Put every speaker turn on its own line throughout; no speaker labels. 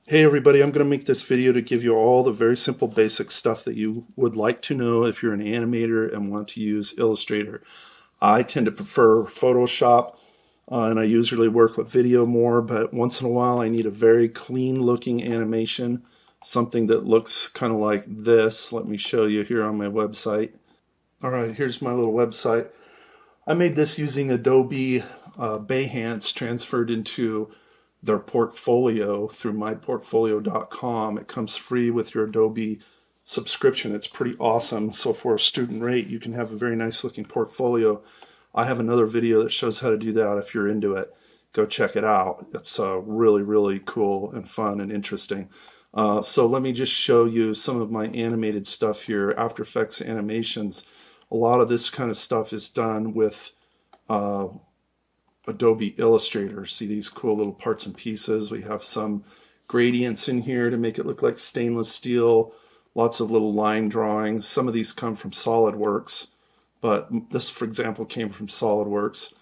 Hey everybody, I'm going to make this video to give you all the very simple basic stuff that you would like to know if you're an animator and want to use Illustrator. I tend to prefer Photoshop and I usually work with video more, but once in a while I need a very clean looking animation, something that looks kind of like this. Let me show you here on my website. Alright, here's my little website. I made this using Adobe Behance transferred into their portfolio through myportfolio.com. It comes free with your Adobe subscription. It's pretty awesome. So for a student rate, you can have a very nice looking portfolio. I have another video that shows how to do that if you're into it. Go check it out. It's really, really cool and fun and interesting. So let me just show you some of my animated stuff here. After Effects Animations. A lot of this kind of stuff is done with Adobe Illustrator. See these cool little parts and pieces. We have some gradients in here to make it look like stainless steel. Lots of little line drawings. Some of these come from SolidWorks, but this, for example, came from SolidWorks.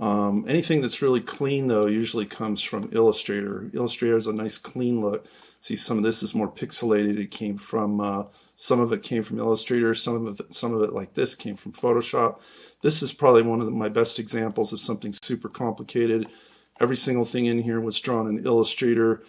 Anything that's really clean, though, usually comes from Illustrator. Illustrator has a nice clean look. See, some of this is more pixelated. It came from some of it came from Illustrator. Some of it, like this, came from Photoshop. This is probably one of my best examples of something super complicated. Every single thing in here was drawn in Illustrator.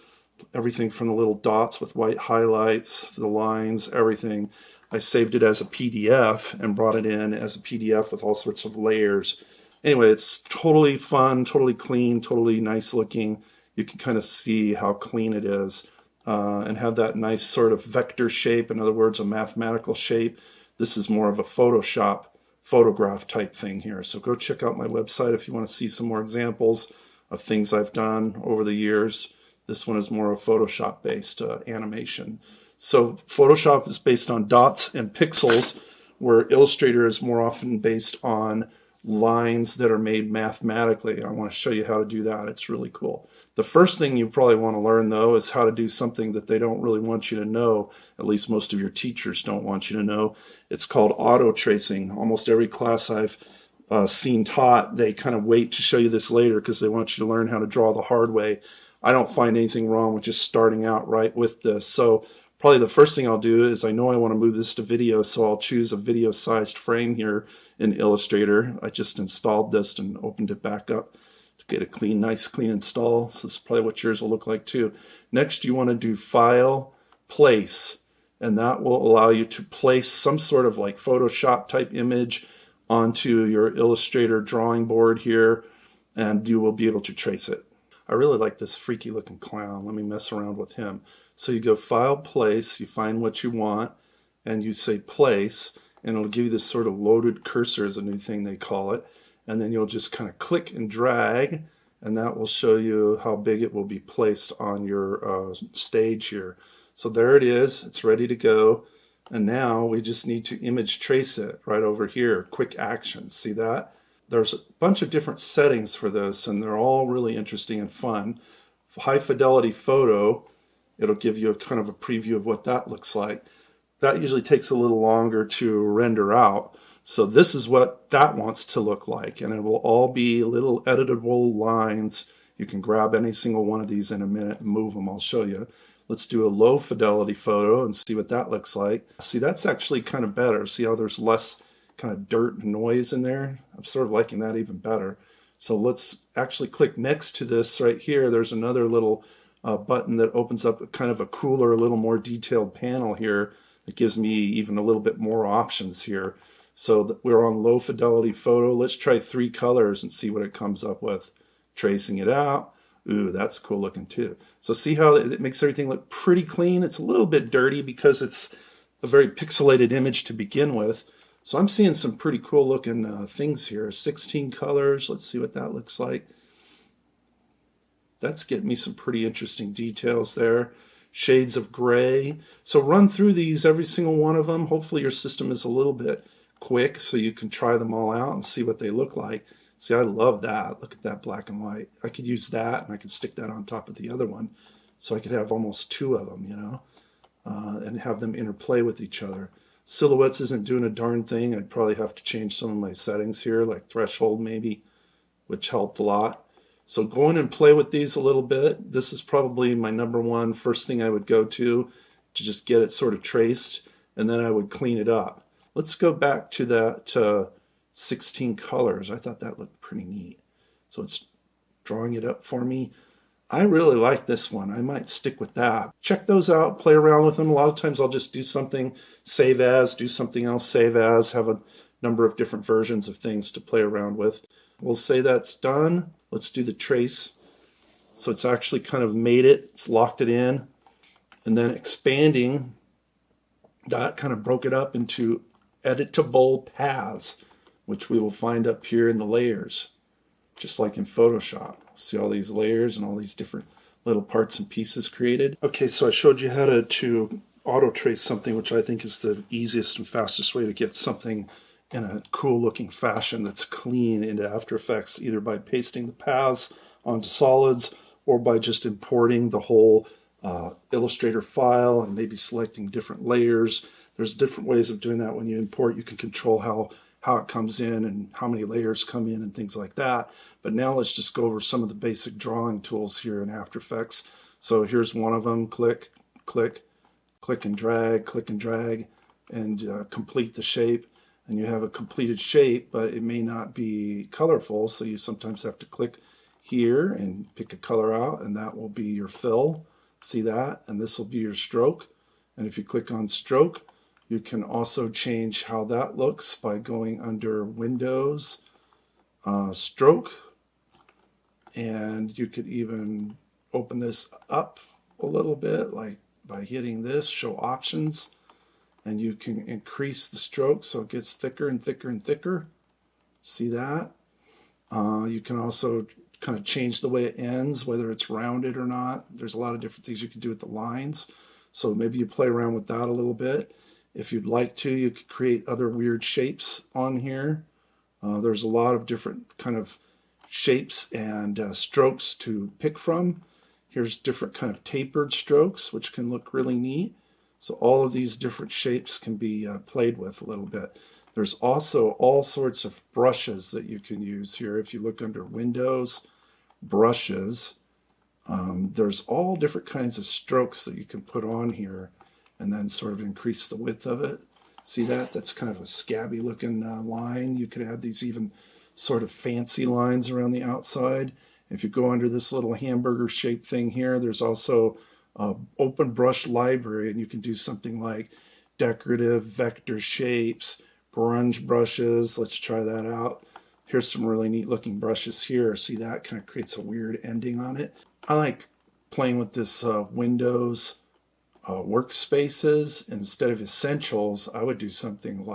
Everything from the little dots with white highlights, the lines, everything. I saved it as a PDF and brought it in as a PDF with all sorts of layers. Anyway, it's totally fun, totally clean, totally nice looking. You can kind of see how clean it is and have that nice sort of vector shape. In other words, a mathematical shape. This is more of a Photoshop photograph type thing here. So go check out my website if you want to see some more examples of things I've done over the years. This one is more of Photoshop based animation. So Photoshop is based on dots and pixels, where Illustrator is more often based on lines that are made mathematically. I want to show you how to do that. It's really cool. The first thing you probably want to learn, though, is how to do something that they don't really want you to know. At least most of your teachers don't want you to know. It's called auto tracing. Almost every class I've seen taught, they kind of wait to show you this later because they want you to learn how to draw the hard way. I don't find anything wrong with just starting out right with this. So probably the first thing I'll do is I know I want to move this to video, so I'll choose a video sized frame here in Illustrator. I just installed this and opened it back up to get a clean, nice clean install. So this is probably what yours will look like too. Next you want to do File, Place, and that will allow you to place some sort of like Photoshop type image onto your Illustrator drawing board here, and you will be able to trace it. I really like this freaky looking clown. Let me mess around with him. So you go File, Place, you find what you want, and you say Place, and it'll give you this sort of loaded cursor is a new thing they call it. And then you'll just kind of click and drag, and that will show you how big it will be placed on your stage here. So there it is. It's ready to go. And now we just need to image trace it right over here. Quick actions. See that? There's a bunch of different settings for this, and they're all really interesting and fun. High fidelity photo, it'll give you a kind of a preview of what that looks like. That usually takes a little longer to render out. So this is what that wants to look like, and it will all be little editable lines. You can grab any single one of these in a minute and move them. I'll show you. Let's do a low fidelity photo and see what that looks like. See, that's actually kind of better. See how there's less kind of dirt and noise in there? I'm sort of liking that even better. So let's actually click next to this right here. There's another little button that opens up kind of a cooler, a little more detailed panel here that gives me even a little bit more options here. So we're on low fidelity photo. Let's try 3 colors and see what it comes up with. Tracing it out. Ooh, that's cool looking too. So see how it makes everything look pretty clean? It's a little bit dirty because it's a very pixelated image to begin with. So I'm seeing some pretty cool looking things here. 16 colors. Let's see what that looks like. That's getting me some pretty interesting details there. Shades of gray. So run through these, every single one of them. Hopefully your system is a little bit quick so you can try them all out and see what they look like. See, I love that. Look at that black and white. I could use that and I could stick that on top of the other one. So I could have almost 2 of them, you know, and have them interplay with each other. Silhouettes isn't doing a darn thing. I'd probably have to change some of my settings here, like threshold maybe, which helped a lot. So go in and play with these a little bit. This is probably my number one first thing I would go to just get it sort of traced, and then I would clean it up. Let's go back to that 16 colors. I thought that looked pretty neat. So it's drawing it up for me. I really like this one. I might stick with that. Check those out, play around with them. A lot of times I'll just do something, save as, do something else, save as, have a number of different versions of things to play around with. We'll say that's done. Let's do the trace. So it's actually kind of made it, it's locked it in. And then expanding, that kind of broke it up into editable paths, which we will find up here in the layers, just like in Photoshop. See all these layers and all these different little parts and pieces created. Okay, so I showed you how to auto trace something, which I think is the easiest and fastest way to get something in a cool looking fashion that's clean into After Effects, either by pasting the paths onto solids or by just importing the whole Illustrator file and maybe selecting different layers. There's different ways of doing that. When you import, you can control how it comes in and how many layers come in and things like that. But now let's just go over some of the basic drawing tools here in After Effects. So here's one of them. Click, click, click and drag, and complete the shape. And you have a completed shape, but it may not be colorful, so you sometimes have to click here and pick a color out, and that will be your fill. See that? And this will be your stroke. And if you click on stroke, you can also change how that looks by going under Windows, Stroke, and you could even open this up a little bit, like by hitting this, Show Options, and you can increase the stroke so it gets thicker and thicker and thicker. See that? You can also kind of change the way it ends, whether it's rounded or not. There's a lot of different things you can do with the lines. So maybe you play around with that a little bit. If you'd like to, you could create other weird shapes on here. There's a lot of different kind of shapes and strokes to pick from. Here's different kind of tapered strokes, which can look really neat. So all of these different shapes can be played with a little bit. There's also all sorts of brushes that you can use here. If you look under Windows, Brushes, there's all different kinds of strokes that you can put on here and then sort of increase the width of it. See that? That's kind of a scabby looking line. You could add these even sort of fancy lines around the outside. If you go under this little hamburger shaped thing here, there's also open brush library, and you can do something like decorative vector shapes, grunge brushes. Let's try that out. Here's some really neat looking brushes here. See that? Kind of creates a weird ending on it. I like playing with this Windows workspaces. Instead of essentials, I would do something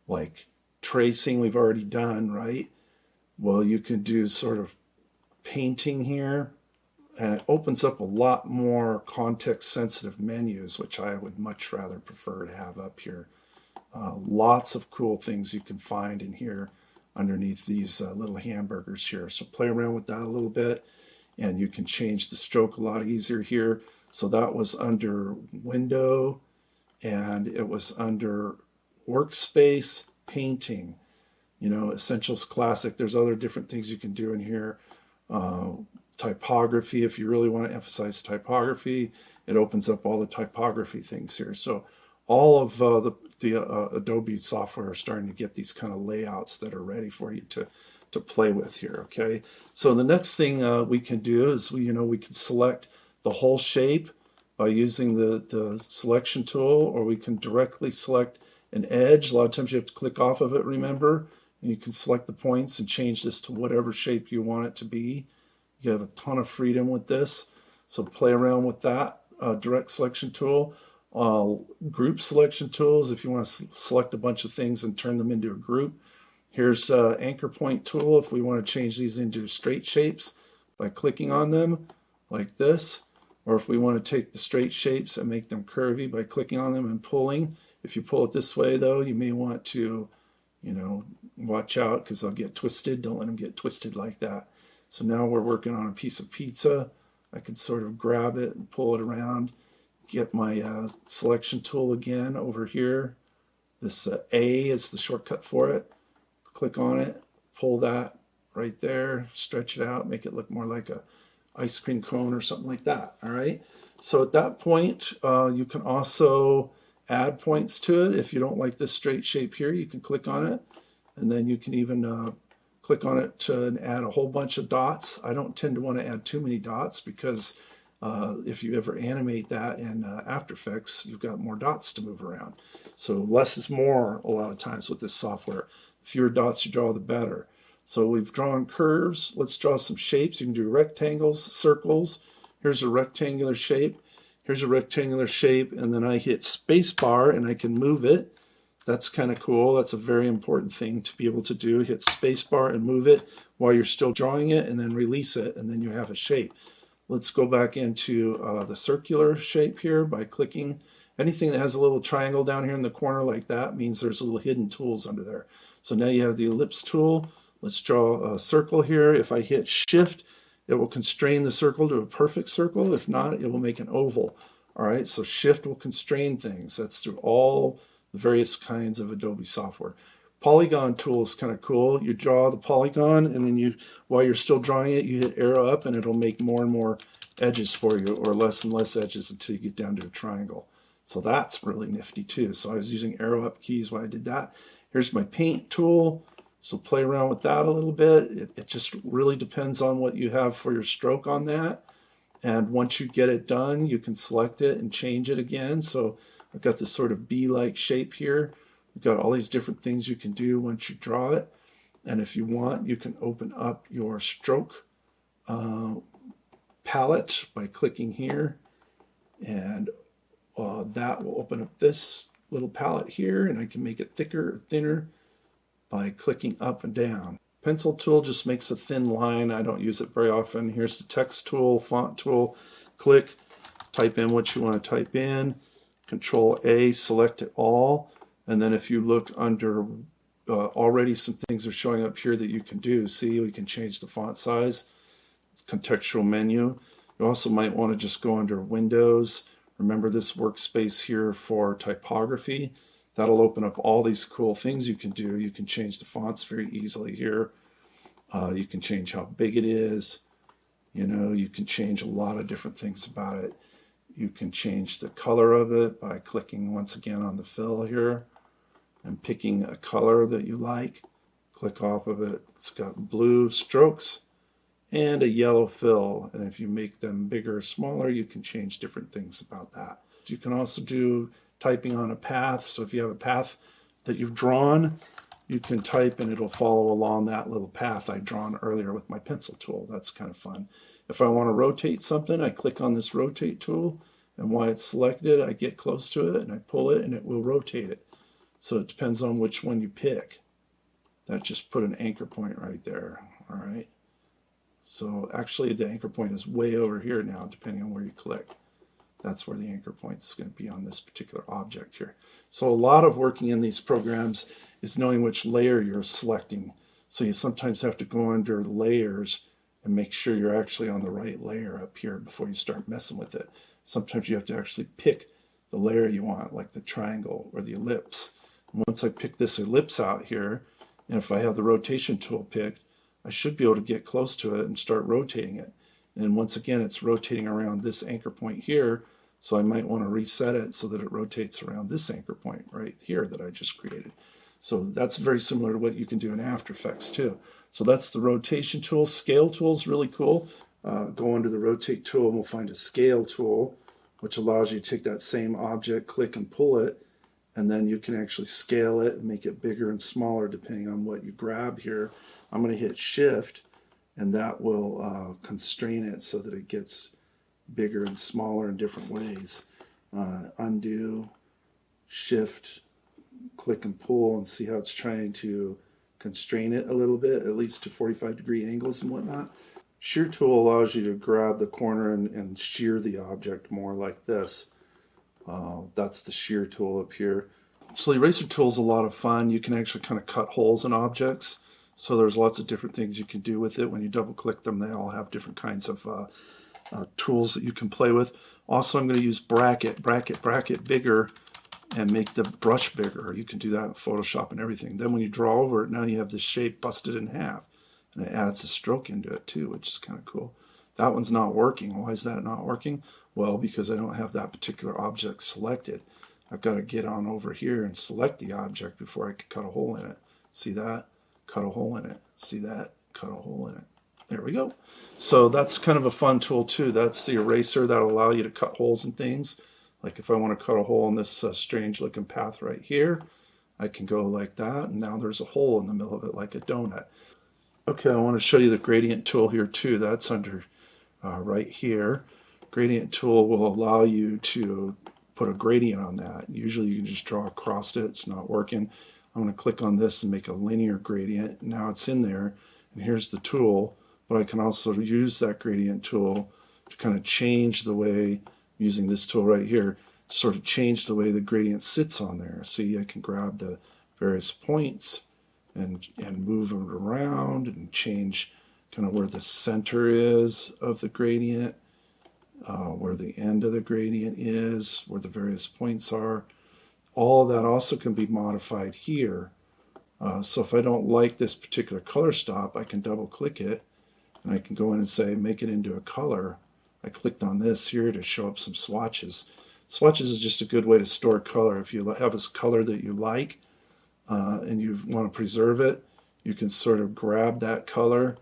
like tracing we've already done, right? Well, you can do sort of painting here, and it opens up a lot more context sensitive menus, which I would much rather prefer to have up here. Lots of cool things you can find in here underneath these little hamburgers here. So play around with that a little bit, and you can change the stroke a lot easier here. So that was under Window, and it was under Workspace, Painting. You know, Essentials Classic. There's other different things you can do in here. Typography, if you really want to emphasize typography, it opens up all the typography things here. So all of the Adobe software are starting to get these kind of layouts that are ready for you to play with here. Okay, so the next thing we can do is we can select the whole shape by using the selection tool, or we can directly select an edge. A lot of times you have to click off of it, remember, and you can select the points and change this to whatever shape you want it to be. You have a ton of freedom with this, so play around with that direct selection tool. Group selection tools, if you want to select a bunch of things and turn them into a group. Here's anchor point tool if we want to change these into straight shapes by clicking on them like this, or if we want to take the straight shapes and make them curvy by clicking on them and pulling. If you pull it this way though, you may want to watch out because they'll get twisted. Don't let them get twisted like that. So now we're working on a piece of pizza. I can sort of grab it and pull it around, get my selection tool again over here. This A is the shortcut for it. Click on it, pull that right there, stretch it out, make it look more like a ice cream cone or something like that. All right. So at that point, you can also add points to it. If you don't like this straight shape here, you can click on it, and then you can even click on it and add a whole bunch of dots. I don't tend to want to add too many dots because if you ever animate that in After Effects, you've got more dots to move around. So less is more a lot of times with this software. The fewer dots you draw, the better. So we've drawn curves. Let's draw some shapes. You can do rectangles, circles. Here's a rectangular shape. Here's a rectangular shape, and then I hit spacebar and I can move it. That's kind of cool. That's a very important thing to be able to do. Hit spacebar and move it while you're still drawing it, and then release it, and then you have a shape. Let's go back into the circular shape here by clicking. Anything that has a little triangle down here in the corner like that means there's little hidden tools under there. So now you have the ellipse tool. Let's draw a circle here. If I hit shift, it will constrain the circle to a perfect circle. If not, it will make an oval. All right, so shift will constrain things. That's through all the various kinds of Adobe software. Polygon tool is kind of cool. You draw the polygon, and then while you're still drawing it, you hit arrow up, and it'll make more and more edges for you, or less and less edges until you get down to a triangle. So that's really nifty too. So I was using arrow up keys while I did that. Here's my paint tool. So play around with that a little bit. It just really depends on what you have for your stroke on that. And once you get it done, you can select it and change it again. So I've got this sort of bee-like shape here. We've got all these different things you can do once you draw it. And if you want, you can open up your stroke palette by clicking here. And that will open up this little palette here, and I can make it thicker or thinner by clicking up and down. Pencil tool just makes a thin line. I don't use it very often. Here's the text tool, font tool. Click, type in what you want to type in. Control A, select it all. And then if you look under, already some things are showing up here that you can do. See, we can change the font size. It's contextual menu. You also might want to just go under Windows. Remember this workspace here for typography. That'll open up all these cool things you can do. You can change the fonts very easily here. You can change how big it is. You know, you can change a lot of different things about it. You can change the color of it by clicking once again on the fill here and picking a color that you like. Click off of it. It's got blue strokes and a yellow fill. And if you make them bigger or smaller, you can change different things about that. You can also do typing on a path. So if you have a path that you've drawn, you can type and it'll follow along that little path I'd drawn earlier with my pencil tool. That's kind of fun. If I want to rotate something, I click on this rotate tool, and while it's selected, I get close to it and I pull it and it will rotate it. So it depends on which one you pick. That just put an anchor point right there. All right. So actually the anchor point is way over here now, depending on where you click. That's where the anchor point is going to be on this particular object here. So a lot of working in these programs is knowing which layer you're selecting. So you sometimes have to go under layers and make sure you're actually on the right layer up here before you start messing with it. Sometimes you have to actually pick the layer you want, like the triangle or the ellipse. And once I pick this ellipse out here, and if I have the rotation tool picked, I should be able to get close to it and start rotating it. And once again, it's rotating around this anchor point here, so I might want to reset it so that it rotates around this anchor point right here that I just created. So that's very similar to what you can do in After Effects too. So that's the rotation tool. Scale tool is really cool. Go under the rotate tool and we'll find a scale tool, which allows you to take that same object, click and pull it, and then you can actually scale it and make it bigger and smaller depending on what you grab here. I'm going to hit shift, and that will constrain it so that it gets bigger and smaller in different ways. Undo, shift, click and pull, and see how it's trying to constrain it a little bit, at least to 45-degree angles and whatnot. Shear tool allows you to grab the corner and shear the object more like this. That's the shear tool up here. So the eraser tool is a lot of fun. You can actually kind of cut holes in objects. So there's lots of different things you can do with it. When you double click them, they all have different kinds of tools that you can play with. Also, I'm going to use bracket bigger and make the brush bigger. You can do that in Photoshop and everything. Then when you draw over it, now you have this shape busted in half. and it adds a stroke into it too, which is kind of cool. That one's not working. Why is that not working? Well, because I don't have that particular object selected. I've got to get on over here and select the object before I can cut a hole in it. See that? Cut a hole in it. See that? Cut a hole in it. There we go. So that's kind of a fun tool too. That's the eraser that'll allow you to cut holes in things. Like if I want to cut a hole in this strange looking path right here, I can go like that, and now there's a hole in the middle of it like a donut. Okay, I want to show you the gradient tool here too. That's under right here. Gradient tool will allow you to put a gradient on that. Usually you can just draw across it. It's not working. I'm going to click on this and make a linear gradient. Now it's in there, and here's the tool. But I can also use that gradient tool to kind of change the way, using this tool right here, to sort of change the way the gradient sits on there. See, I can grab the various points and move them around and change kind of where the center is of the gradient, where the end of the gradient is, where the various points are. All of that also can be modified here. So if I don't like this particular color stop, I can double click it and I can go in and say make it into a color. I clicked on this here to show up some swatches. Swatches is just a good way to store color. If you have a color that you like and you want to preserve it, you can sort of grab that color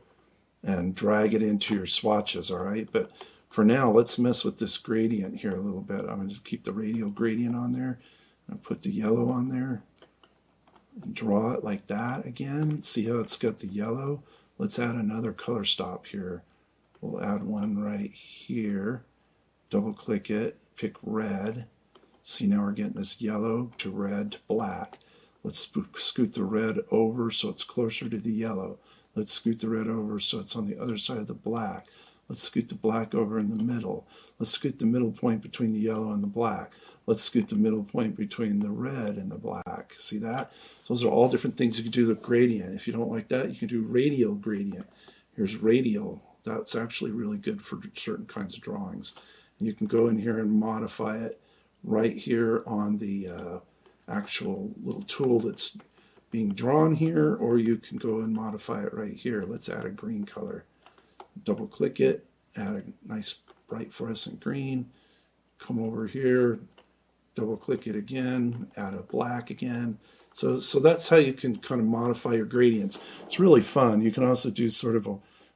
and drag it into your swatches, all right? But for now, let's mess with this gradient here a little bit. I'm going to keep the radial gradient on there and put the yellow on there and draw it like that again. See how it's got the yellow? Let's add another color stop here. We'll add one right here. Double click it, pick red. See, now we're getting this yellow to red to black. Let's scoot the red over so it's closer to the yellow. Let's scoot the red over so it's on the other side of the black. Let's scoot the black over in the middle. Let's scoot the middle point between the yellow and the black. Let's scoot the middle point between the red and the black. See that? So those are all different things you can do with gradient. If you don't like that, you can do radial gradient. Here's radial. That's actually really good for certain kinds of drawings. And you can go in here and modify it right here on the actual little tool that's being drawn here, or you can go and modify it right here. Let's add a green color. Double click it, add a nice bright fluorescent green. Come over here, double click it again, add a black again. So that's how you can kind of modify your gradients. It's really fun. You can also do sort of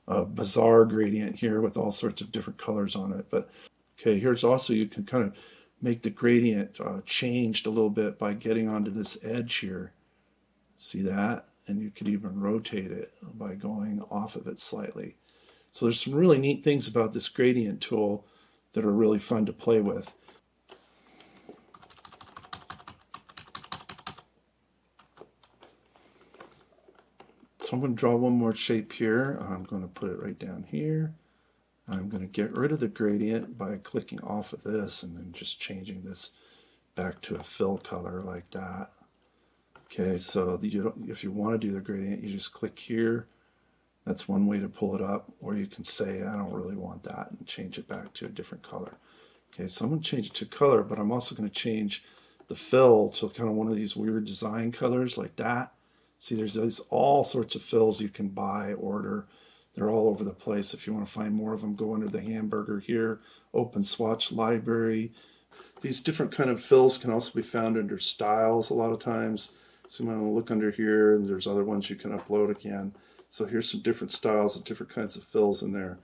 a bizarre gradient here with all sorts of different colors on it. But okay, here's also, you can kind of make the gradient changed a little bit by getting onto this edge here. See that? And you could even rotate it by going off of it slightly. So there's some really neat things about this gradient tool that are really fun to play with. So I'm going to draw one more shape here. I'm going to put it right down here. I'm going to get rid of the gradient by clicking off of this and then just changing this back to a fill color like that. Okay, so if you want to do the gradient, you just click here. That's one way to pull it up, or you can say, I don't really want that, and change it back to a different color. Okay, so I'm going to change it to color, but I'm also going to change the fill to kind of one of these weird design colors like that. See, there's all sorts of fills you can buy, order. They're all over the place. If you want to find more of them, go under the hamburger here, open swatch library. These different kind of fills can also be found under styles a lot of times. So you might want to look under here, and there's other ones you can upload again. So here's some different styles and different kinds of fills in there.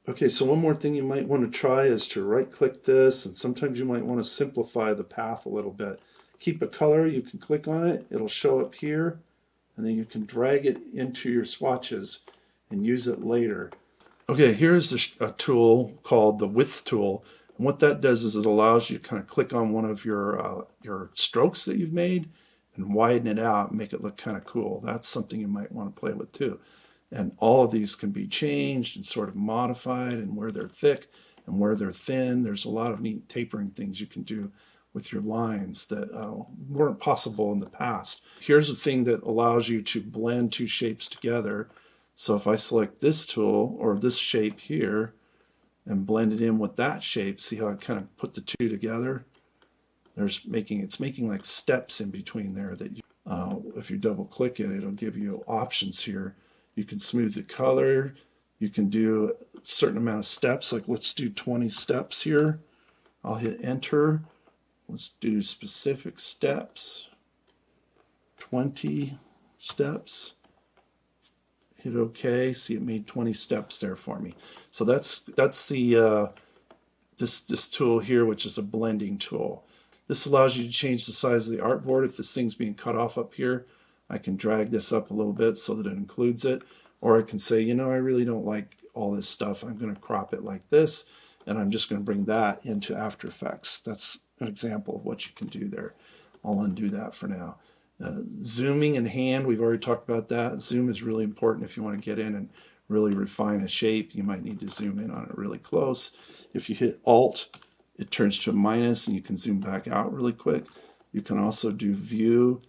Okay, so one more thing you might want to try is to right-click this, and sometimes you might want to simplify the path a little bit. Keep a color, you can click on it, it'll show up here, and then you can drag it into your swatches and use it later. Okay, here's a tool called the width tool. And what that does is it allows you to kind of click on one of your strokes that you've made and widen it out and make it look kind of cool. That's something you might want to play with too. And all of these can be changed and sort of modified, and where they're thick and where they're thin. There's a lot of neat tapering things you can do with your lines that weren't possible in the past. Here's a thing that allows you to blend two shapes together. So if I select this tool or this shape here and blend it in with that shape, see how I kind of put the two together? It's making like steps in between there that you, if you double click it, it'll give you options here. You can smooth the color. You can do a certain amount of steps, like let's do 20 steps here. I'll hit enter. Let's do specific steps. 20 steps. Hit OK. See, it made 20 steps there for me. So that's the this tool here, which is a blending tool. This allows you to change the size of the artboard. If this thing's being cut off up here, I can drag this up a little bit so that it includes it. Or I can say, you know, I really don't like all this stuff. I'm going to crop it like this, and I'm just going to bring that into After Effects. That's an example of what you can do there. I'll undo that for now. Zooming in hand, we've already talked about that. Zoom is really important if you want to get in and really refine a shape. You might need to zoom in on it really close. If you hit Alt, it turns to a minus and you can zoom back out really quick. You can also do View,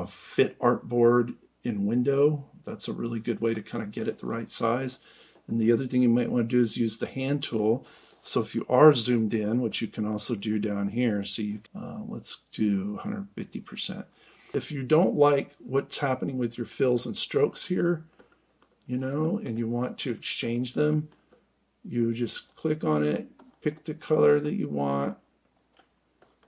Fit Artboard in Window. That's a really good way to kind of get it the right size. And the other thing you might want to do is use the hand tool. So if you are zoomed in, which you can also do down here, so you, let's do 150%. If you don't like what's happening with your fills and strokes here, you know, and you want to exchange them, you just click on it, pick the color that you want,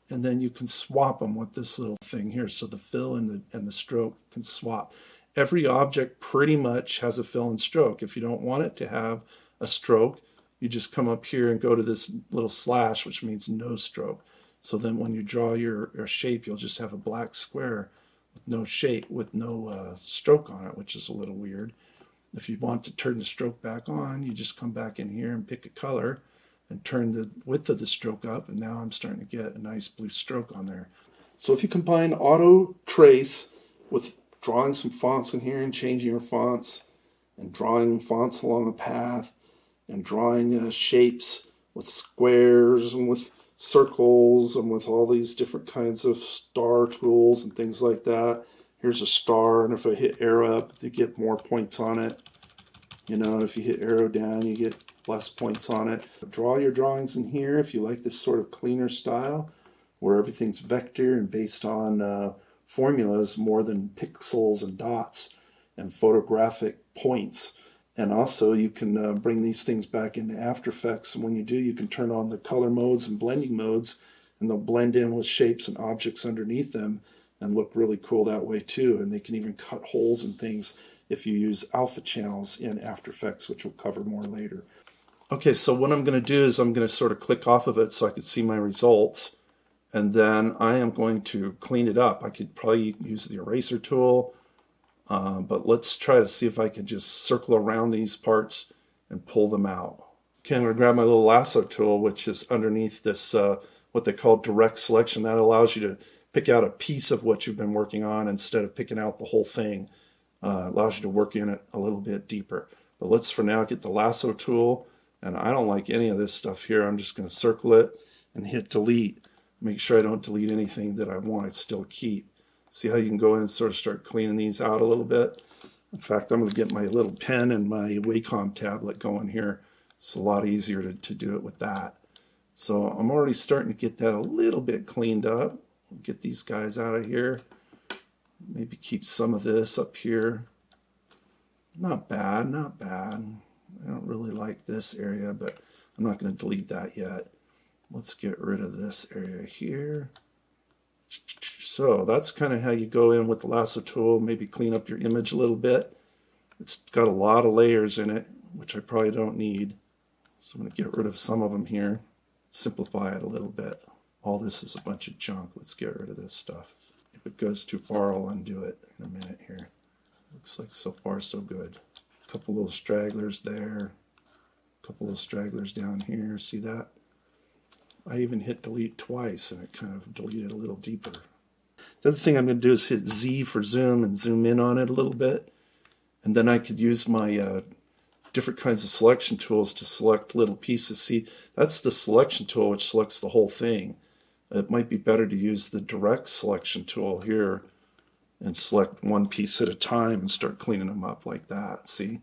and then you can swap them with this little thing here. So the fill and the stroke can swap. Every object pretty much has a fill and stroke. If you don't want it to have a stroke, you just come up here and go to this little slash, which means no stroke. So then when you draw your shape, you'll just have a black square with no shape, with no stroke on it, which is a little weird. If you want to turn the stroke back on, you just come back in here and pick a color and turn the width of the stroke up, and now I'm starting to get a nice blue stroke on there. So if you combine auto trace with drawing some fonts in here and changing your fonts, and drawing fonts along a path, and drawing shapes with squares and with circles and with all these different kinds of star tools and things like that. Here's a star, and if I hit arrow up, you get more points on it. You know, if you hit arrow down, you get less points on it. Draw your drawings in here if you like this sort of cleaner style, where everything's vector and based on formulas more than pixels and dots and photographic points. And also you can bring these things back into After Effects, and when you do, you can turn on the color modes and blending modes, and they'll blend in with shapes and objects underneath them and look really cool that way too. And they can even cut holes in things if you use alpha channels in After Effects, which we'll cover more later. Okay, so what I'm going to do is I'm going to sort of click off of it so I can see my results, and then I am going to clean it up. I could probably use the eraser tool, but let's try to see if I can just circle around these parts and pull them out. Okay, I'm going to grab my little lasso tool, which is underneath this, what they call direct selection. That allows you to pick out a piece of what you've been working on instead of picking out the whole thing. Allows you to work in it a little bit deeper. But let's for now get the lasso tool, and I don't like any of this stuff here. I'm just going to circle it and hit delete. Make sure I don't delete anything that I want to still keep. See how you can go in and sort of start cleaning these out a little bit? In fact, I'm going to get my little pen and my Wacom tablet going here. It's a lot easier to do it with that. So I'm already starting to get that a little bit cleaned up. Get these guys out of here. Maybe keep some of this up here. Not bad, not bad. I don't really like this area, but I'm not going to delete that yet. Let's get rid of this area here. So that's kind of how you go in with the lasso tool, maybe clean up your image a little bit. It's got a lot of layers in it, which I probably don't need. So I'm going to get rid of some of them here, simplify it a little bit. All this is a bunch of junk. Let's get rid of this stuff. If it goes too far, I'll undo it in a minute here. Looks like so far so good. A couple little stragglers there. A couple little stragglers down here. See that? I even hit delete twice and it kind of deleted a little deeper. The other thing I'm going to do is hit Z for zoom and zoom in on it a little bit. And then I could use my different kinds of selection tools to select little pieces. See, that's the selection tool which selects the whole thing. It might be better to use the direct selection tool here and select one piece at a time and start cleaning them up like that. See?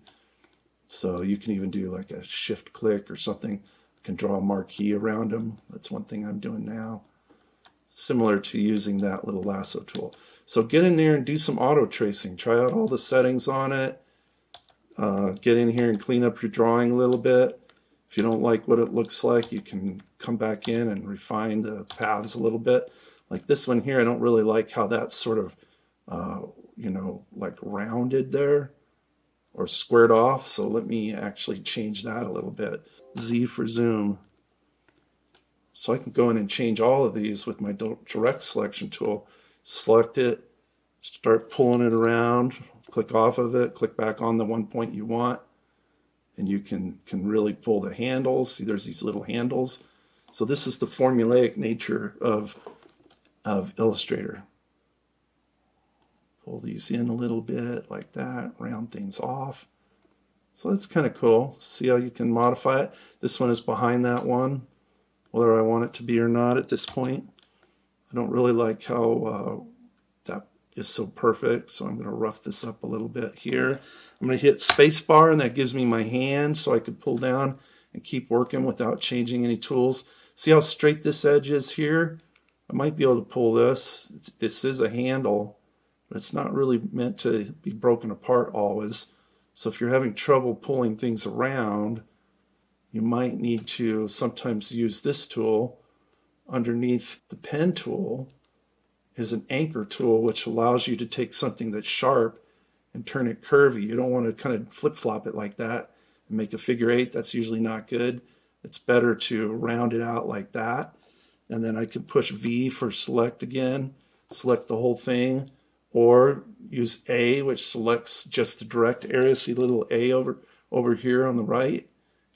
So you can even do like a shift click or something. Can draw a marquee around them. That's one thing I'm doing now. Similar to using that little lasso tool. So get in there and do some auto tracing. Try out all the settings on it. get in here and clean up your drawing a little bit. If you don't like what it looks like, you can come back in and refine the paths a little bit. Like this one here, I don't really like how that's sort of, like rounded there or squared off. So let me actually change that a little bit. Z for zoom. So I can go in and change all of these with my direct selection tool. Select it, start pulling it around, click off of it, click back on the one point you want, and you can really pull the handles. See, there's these little handles. So this is the formulaic nature of Illustrator. Pull these in a little bit like that, round things off. So that's kind of cool. See how you can modify it? This one is behind that one, whether I want it to be or not at this point. I don't really like how that is so perfect, so I'm going to rough this up a little bit here. I'm going to hit spacebar, and that gives me my hand so I could pull down and keep working without changing any tools. See how straight this edge is here? I might be able to pull this. This is a handle, but it's not really meant to be broken apart always. So if you're having trouble pulling things around, you might need to sometimes use this tool. Underneath the pen tool is an anchor tool, which allows you to take something that's sharp and turn it curvy. You don't want to kind of flip-flop it like that and make a figure eight. That's usually not good. It's better to round it out like that. And then I can push V for select again, select the whole thing, or use A, which selects just the direct area. See little A over here on the right?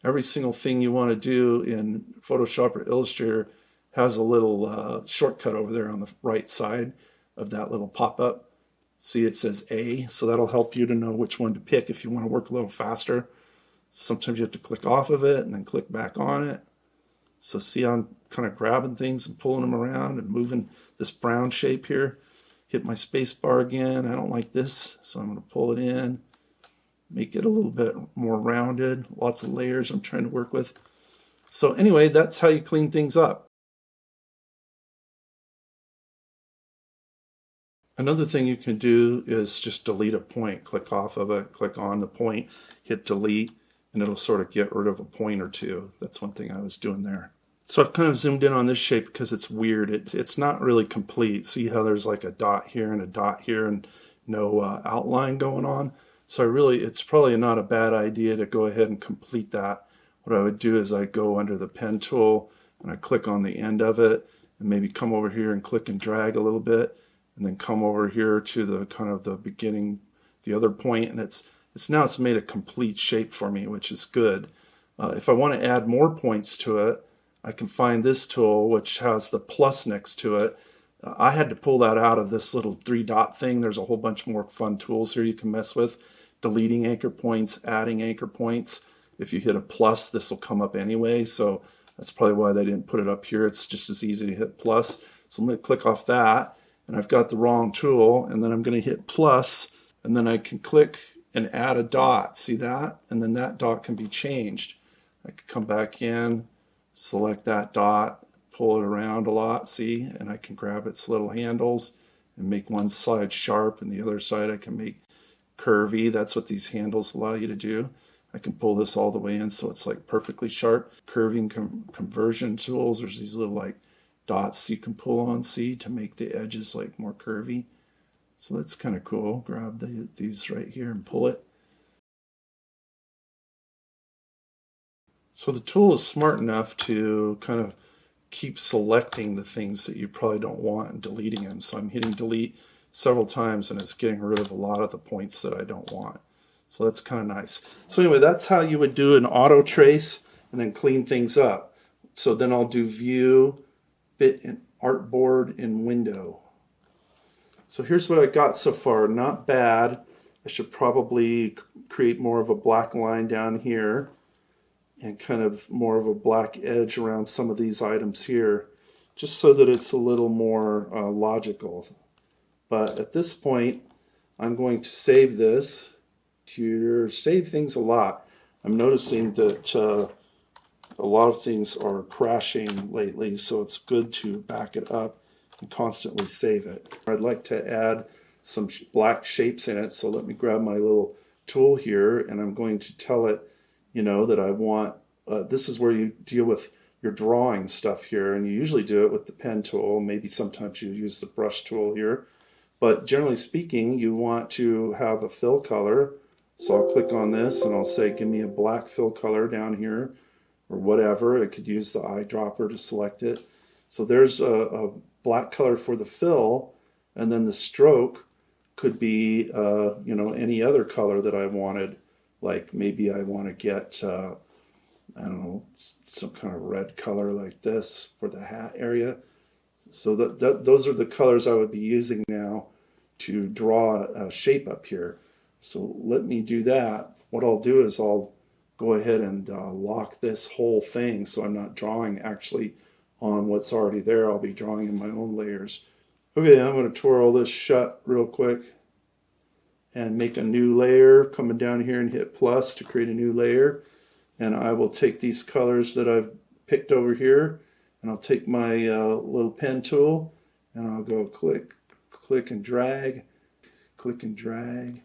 Every single thing you want to do in Photoshop or Illustrator has a little shortcut over there on the right side of that little pop-up. See, it says A, so that'll help you to know which one to pick if you want to work a little faster. Sometimes you have to click off of it and then click back on it. So see, I'm kind of grabbing things and pulling them around and moving this brown shape here. Hit my space bar again. I don't like this, so I'm going to pull it in, make it a little bit more rounded. Lots of layers I'm trying to work with. So anyway, that's how you clean things up. Another thing you can do is just delete a point. Click off of it, click on the point, hit delete, and it'll sort of get rid of a point or two. That's one thing I was doing there. So I've kind of zoomed in on this shape because it's weird. It's not really complete. See how there's like a dot here and a dot here and no outline going on? So it's probably not a bad idea to go ahead and complete that. What I would do is I go under the pen tool and I click on the end of it and maybe come over here and click and drag a little bit, and then come over here to the kind of the beginning, the other point, and it's made a complete shape for me, which is good. If I want to add more points to it, I can find this tool, which has the plus next to it. I had to pull that out of this little 3-dot thing. There's a whole bunch more fun tools here you can mess with. Deleting anchor points, adding anchor points. If you hit a plus, this will come up anyway, so that's probably why they didn't put it up here. It's just as easy to hit plus. So I'm going to click off that, and I've got the wrong tool, and then I'm going to hit plus, and then I can click and add a dot. See that? And then that dot can be changed. I can come back in, select that dot, pull it around a lot, see, and I can grab its little handles and make one side sharp and the other side I can make curvy. That's what these handles allow you to do. I can pull this all the way in so it's like perfectly sharp. Curving conversion tools, there's these little like dots you can pull on, see, to make the edges like more curvy. So that's kind of cool. Grab these right here and pull it. So the tool is smart enough to kind of keep selecting the things that you probably don't want and deleting them. So I'm hitting delete several times and it's getting rid of a lot of the points that I don't want. So that's kind of nice. So anyway, that's how you would do an auto trace and then clean things up. So then I'll do view, bit and artboard in window. So here's what I got so far. Not bad. I should probably create more of a black line down here and kind of more of a black edge around some of these items here, just so that it's a little more logical. But at this point, I'm going to save this. Computer, save things a lot. I'm noticing that a lot of things are crashing lately, so it's good to back it up and constantly save it. I'd like to add some black shapes in it, so let me grab my little tool here, and I'm going to tell it, that I want, this is where you deal with your drawing stuff here, and you usually do it with the pen tool. Maybe sometimes you use the brush tool here, but generally speaking, you want to have a fill color. So I'll click on this and I'll say, give me a black fill color down here, or whatever. I could use the eyedropper to select it. So there's a black color for the fill, and then the stroke could be, any other color that I wanted. Like maybe I want to get, I don't know, some kind of red color like this for the hat area. So those are the colors I would be using now to draw a shape up here. So let me do that. What I'll do is I'll go ahead and lock this whole thing so I'm not drawing actually on what's already there. I'll be drawing in my own layers. Okay, I'm going to twirl this shut real quick and make a new layer, coming down here and hit plus to create a new layer. And I will take these colors that I've picked over here, and I'll take my little pen tool and I'll go click, click and drag, click and drag,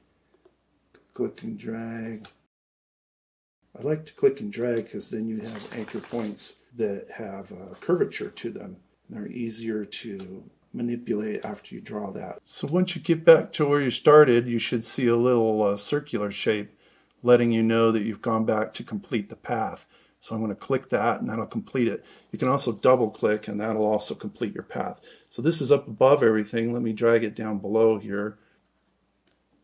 click and drag. I like to click and drag because then you have anchor points that have curvature to them. They're easier to manipulate after you draw that. So once you get back to where you started, you should see a little circular shape letting you know that you've gone back to complete the path. So I'm going to click that and that'll complete it. You can also double click and that'll also complete your path. So this is up above everything. Let me drag it down below here.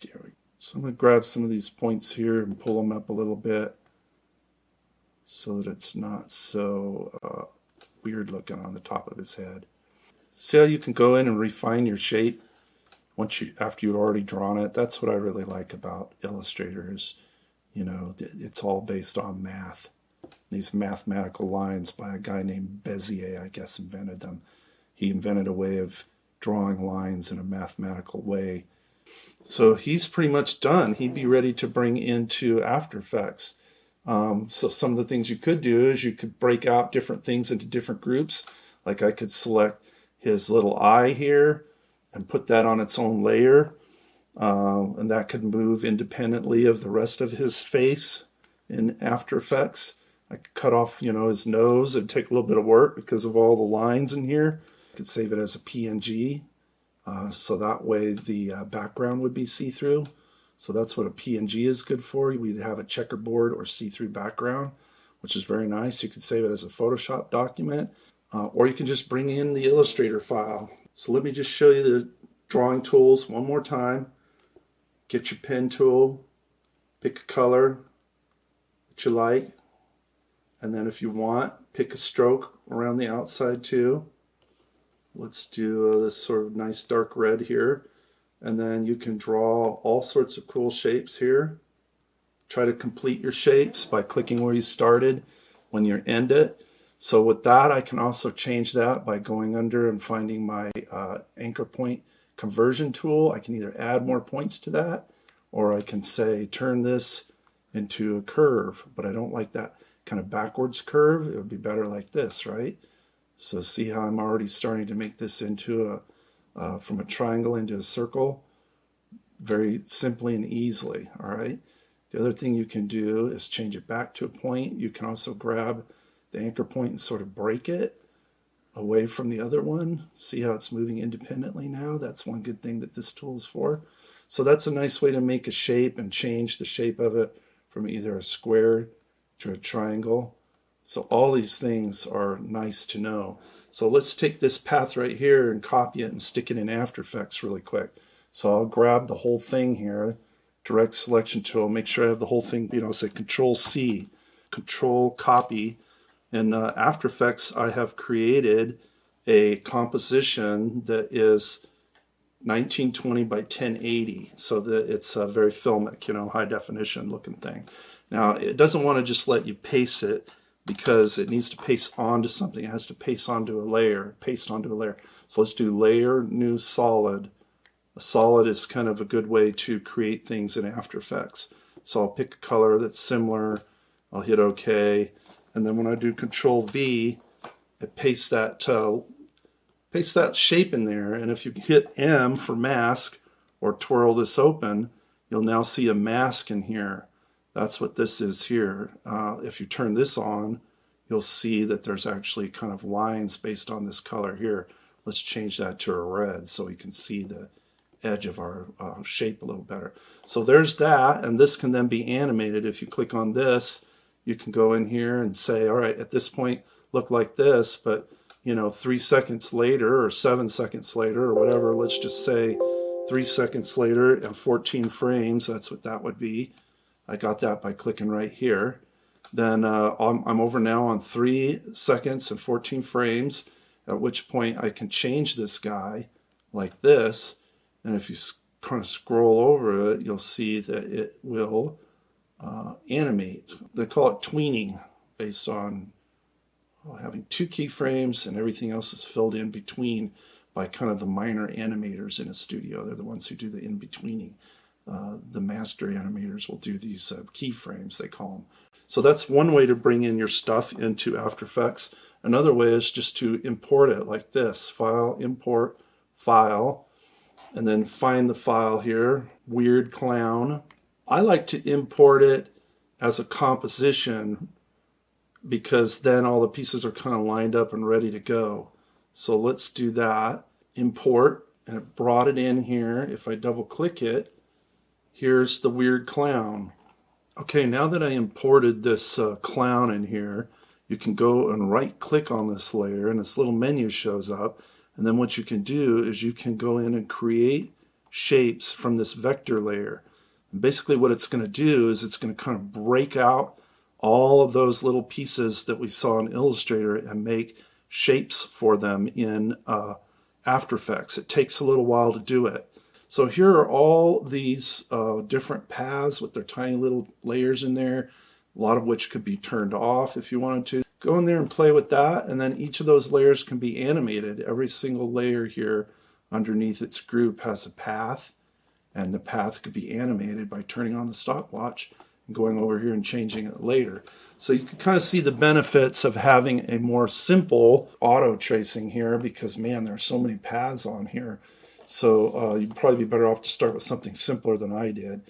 There we go. So I'm going to grab some of these points here and pull them up a little bit so that it's not so weird looking on the top of his head. See how you can go in and refine your shape after you've already drawn it? That's what I really like about Illustrator is, it's all based on math. These mathematical lines by a guy named Bezier, I guess, invented them. He invented a way of drawing lines in a mathematical way. So he's pretty much done. He'd be ready to bring into After Effects. So some of the things you could do is you could break out different things into different groups. Like I could select his little eye here and put that on its own layer. And that could move independently of the rest of his face in After Effects. I could cut off, his nose. It'd take a little bit of work because of all the lines in here. I could save it as a PNG. So that way the background would be see-through. So that's what a PNG is good for. We'd have a checkerboard or see-through background, which is very nice. You could save it as a Photoshop document, or you can just bring in the Illustrator file. So let me just show you the drawing tools one more time. Get your pen tool, pick a color that you like, and then if you want, pick a stroke around the outside too. Let's do this sort of nice dark red here. And then you can draw all sorts of cool shapes here. Try to complete your shapes by clicking where you started when you end it. So with that, I can also change that by going under and finding my anchor point conversion tool. I can either add more points to that, or I can say turn this into a curve, but I don't like that kind of backwards curve. It would be better like this, right? So see how I'm already starting to make this into from a triangle into a circle very simply and easily. All right. The other thing you can do is change it back to a point. You can also grab the anchor point and sort of break it away from the other one. See how it's moving independently now? That's one good thing that this tool is for. So that's a nice way to make a shape and change the shape of it from either a square to a triangle. So all these things are nice to know. So let's take this path right here and copy it and stick it in After Effects really quick. So I'll grab the whole thing here, direct selection tool, make sure I have the whole thing, say Control C, Control Copy. In After Effects, I have created a composition that is 1920 by 1080, so that it's a very filmic, high definition looking thing. Now, it doesn't want to just let you paste it because it needs to paste onto something. It has to paste onto a layer, So let's do Layer, New Solid. A solid is kind of a good way to create things in After Effects. So I'll pick a color that's similar. I'll hit OK. And then when I do Control V, it pastes that shape in there. And if you hit M for mask or twirl this open, you'll now see a mask in here. That's what this is here. If you turn this on, you'll see that there's actually kind of lines based on this color here. Let's change that to a red so we can see the edge of our shape a little better. So there's that, and this can then be animated. If you click on this, you can go in here and say, all right, at this point look like this, but 3 seconds later or 7 seconds later or whatever, let's just say 3 seconds later and 14 frames, that's what that would be. I got that by clicking right here. Then I'm over now on 3 seconds and 14 frames, at which point I can change this guy like this. And if you kind of scroll over it, you'll see that it will animate. They call it tweening, based on having 2 keyframes and everything else is filled in between by kind of the minor animators in a studio. They're the ones who do the in-betweening. The master animators will do these keyframes, they call them. So that's one way to bring in your stuff into After Effects. Another way is just to import it like this. File, import, file, and then find the file here, Weird Clown. I like to import it as a composition because then all the pieces are kind of lined up and ready to go. So let's do that. Import, and it brought it in here. If I double click it, here's the Weird Clown. Okay, now that I imported this clown in here, you can go and right click on this layer and this little menu shows up. And then what you can do is you can go in and create shapes from this vector layer. And basically what it's going to do is it's going to kind of break out all of those little pieces that we saw in Illustrator and make shapes for them in After Effects. It takes a little while to do it. So here are all these different paths with their tiny little layers in there, a lot of which could be turned off if you wanted to. Go in there and play with that, and then each of those layers can be animated. Every single layer here underneath its group has a path, and the path could be animated by turning on the stopwatch and going over here and changing it later. So you can kind of see the benefits of having a more simple auto tracing here, because man, there are so many paths on here. So you'd probably be better off to start with something simpler than I did.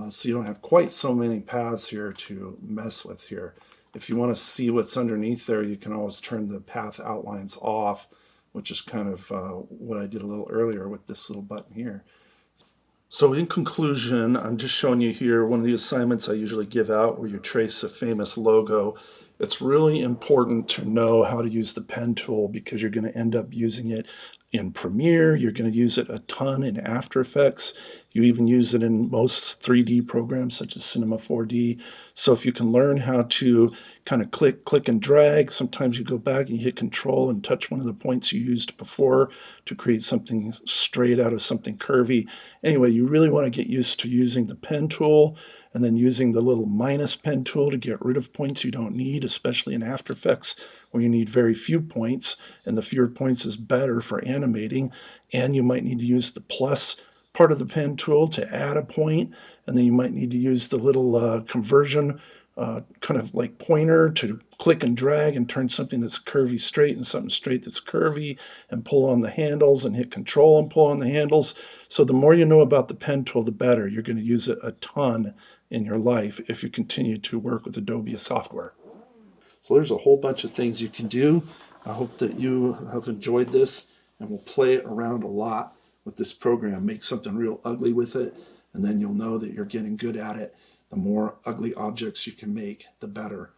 So you don't have quite so many paths here to mess with here. If you want to see what's underneath there, you can always turn the path outlines off, which is kind of what I did a little earlier with this little button here. So in conclusion, I'm just showing you here one of the assignments I usually give out where you trace a famous logo. It's really important to know how to use the pen tool because you're going to end up using it in Premiere. You're going to use it a ton in After Effects. You even use it in most 3D programs such as Cinema 4D. So if you can learn how to kind of click and drag, sometimes you go back and you hit Control and touch one of the points you used before to create something straight out of something curvy. Anyway, you really want to get used to using the pen tool and then using the little minus pen tool to get rid of points you don't need, especially in After Effects where you need very few points, and the fewer points is better for animating. And you might need to use the plus part of the pen tool to add a point, and then you might need to use the little conversion kind of like pointer to click and drag and turn something that's curvy straight and something straight that's curvy, and pull on the handles and hit Control and pull on the handles. So the more you know about the pen tool, the better. You're going to use it a ton in your life if you continue to work with Adobe software. So there's a whole bunch of things you can do. I hope that you have enjoyed this and will play around a lot with this program. Make something real ugly with it, and then you'll know that you're getting good at it. The more ugly objects you can make, the better.